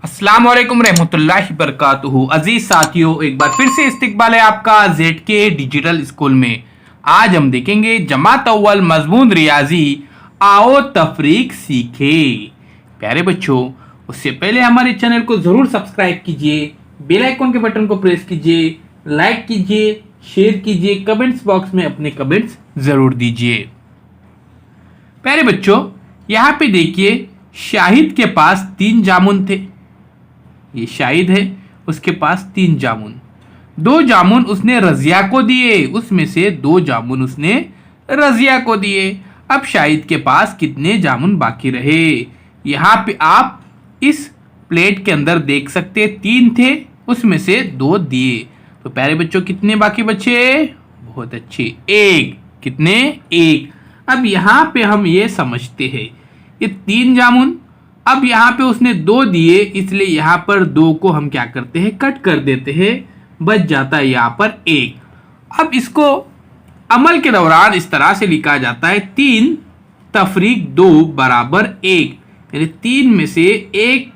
अस्सलाम वालेकुम रहमतुल्लाहि बरकातुहू। अजीज साथियों, एक बार फिर से इस्तकबाल है आपका ZK डिजिटल स्कूल में। आज हम देखेंगे जमात अव्वल मजमून रियाजी, आओ तफरीक सीखे। प्यारे बच्चों, उससे पहले हमारे चैनल को जरूर सब्सक्राइब कीजिए, बेल आइकन के बटन को प्रेस कीजिए, लाइक कीजिए, शेयर कीजिए, कमेंट्स बॉक्स में अपने कमेंट्स जरूर दीजिए। प्यारे बच्चों, यहाँ पे देखिए, शाहिद के पास 3 जामुन थे। ये शाहिद है, उसके पास 3 जामुन। 2 जामुन उसने रजिया को दिए, उसमें से 2 जामुन उसने रजिया को दिए। अब शाहिद के पास कितने जामुन बाकी रहे? यहाँ पे आप इस प्लेट के अंदर देख सकते, 3 थे, उसमें से 2 दिए। तो प्यारे बच्चों, कितने बाकी बचे? बहुत अच्छे, 1। कितने? 1। अब यहाँ पे हम ये समझते हैं, ये 3 जामुन, अब यहाँ पे उसने 2 दिए, इसलिए यहाँ पर 2 को हम क्या करते हैं, कट कर देते हैं, बच जाता है यहाँ पर 1। अब इसको अमल के दौरान इस तरह से लिखा जाता है, 3 तफरीक 2 बराबर 1, यानी 3 में से 1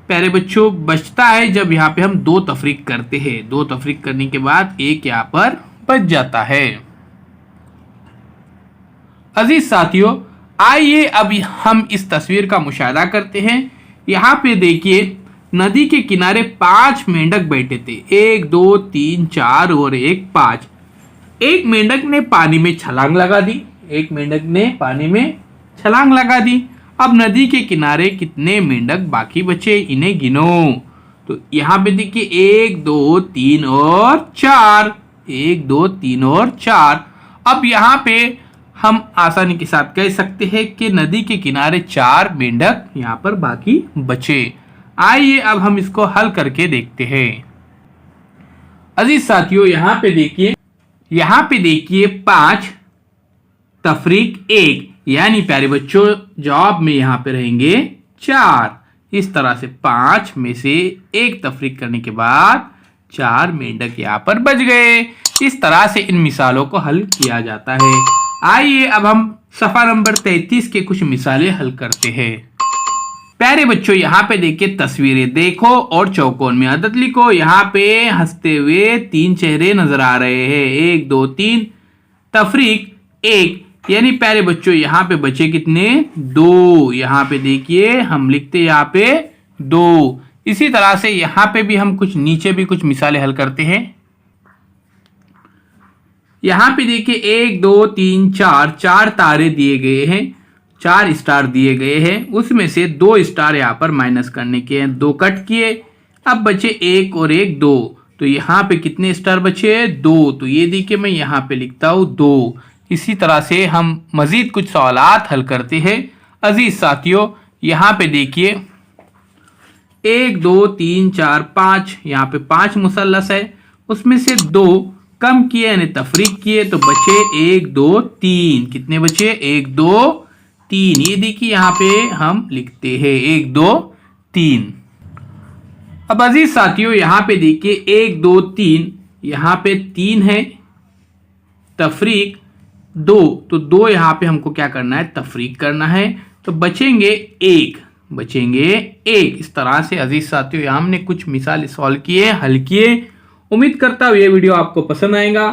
प्यारे बच्चों बचता है जब यहाँ पे हम 2 तफरीक करते हैं। 2 तफरीक करने के बाद 1 यहाँ पर बच जाता है। अजीज साथियों, आइए अब हम इस तस्वीर का मुशाहिदा करते हैं। यहाँ पे देखिए, नदी के किनारे 5 मेंढक बैठे थे, 1 2 3 4 और 1 5। एक मेंढक ने पानी में छलांग लगा दी, एक मेंढक ने पानी में छलांग लगा दी। अब नदी के किनारे कितने मेंढक बाकी बचे, इन्हें गिनो। तो यहाँ पे देखिए, 1 2 3 और 4, 1 2 3 और 4। अब यहाँ पे हम आसानी के साथ कह सकते हैं कि नदी के किनारे 4 मेंढक यहाँ पर बाकी बचे। आइए अब हम इसको हल करके देखते हैं। अजीज साथियों, यहाँ पे देखिए 5 तफरीक 1, यानी प्यारे बच्चों जवाब में यहाँ पे रहेंगे 4। इस तरह से 5 में से 1 तफरीक करने के बाद 4 मेंढक यहाँ पर बच गए। इस तरह से इन मिसालों को हल किया जाता है। आइए अब हम सफा नंबर 33 के कुछ मिसालें हल करते हैं। प्यारे बच्चों, यहाँ पे देखिए तस्वीरें देखो और चौकोन में अदद लिखो। यहाँ पे हंसते हुए 3 चेहरे नजर आ रहे हैं, 1 2 3 तफरीक 1, यानी प्यारे बच्चों यहाँ पे बचे कितने? 2। यहाँ पे देखिए हम लिखते यहाँ पे 2। इसी तरह से यहाँ पे भी हम कुछ नीचे भी कुछ मिसालें हल करते हैं। यहाँ पे देखिए 1 2 3 4, 4 तारे दिए गए हैं, 4 स्टार दिए गए हैं, उसमें से 2 स्टार यहाँ पर माइनस करने के हैं, 2 कट किए। अब बचे 1 और 1 2, तो यहाँ पे कितने स्टार बचे? 2। तो ये देखिए मैं यहाँ पे लिखता हूँ 2। इसी तरह से हम मजीद कुछ सवालात हल करते हैं। अजीज साथियों, यहाँ पे देखिए 1 2 3 4 5, यहाँ पे 5 मुसल्लस है, उसमें से 2 कम किए यानी तफरीक किए, तो बचे 1 2 3। कितने बचे? 1 2 3। ये देखिए यहाँ पे हम लिखते हैं 1 2 3। अब अजीज साथियों, यहाँ पे देखिए 1 2 3, यहाँ पे 3 है, तफरीक 2, तो 2 यहाँ पे हमको क्या करना है? तफरीक करना है, तो बचेंगे 1, बचेंगे 1। इस तरह से अजीज साथियों यहाँ हमने कुछ मिसाल सॉल्व किए, हल किए। उम्मीद करता हूँ ये वीडियो आपको पसंद आएगा।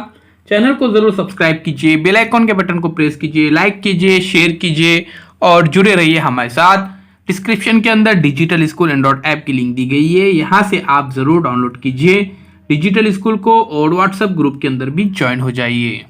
चैनल को जरूर सब्सक्राइब कीजिए, बेल आइकन के बटन को प्रेस कीजिए, लाइक कीजिए, शेयर कीजिए और जुड़े रहिए हमारे साथ। डिस्क्रिप्शन के अंदर डिजिटल स्कूल एंड्रॉइड ऐप की लिंक दी गई है, यहाँ से आप जरूर डाउनलोड कीजिए डिजिटल स्कूल को और व्हाट्सएप ग्रुप के अंदर भी ज्वाइन हो जाइए।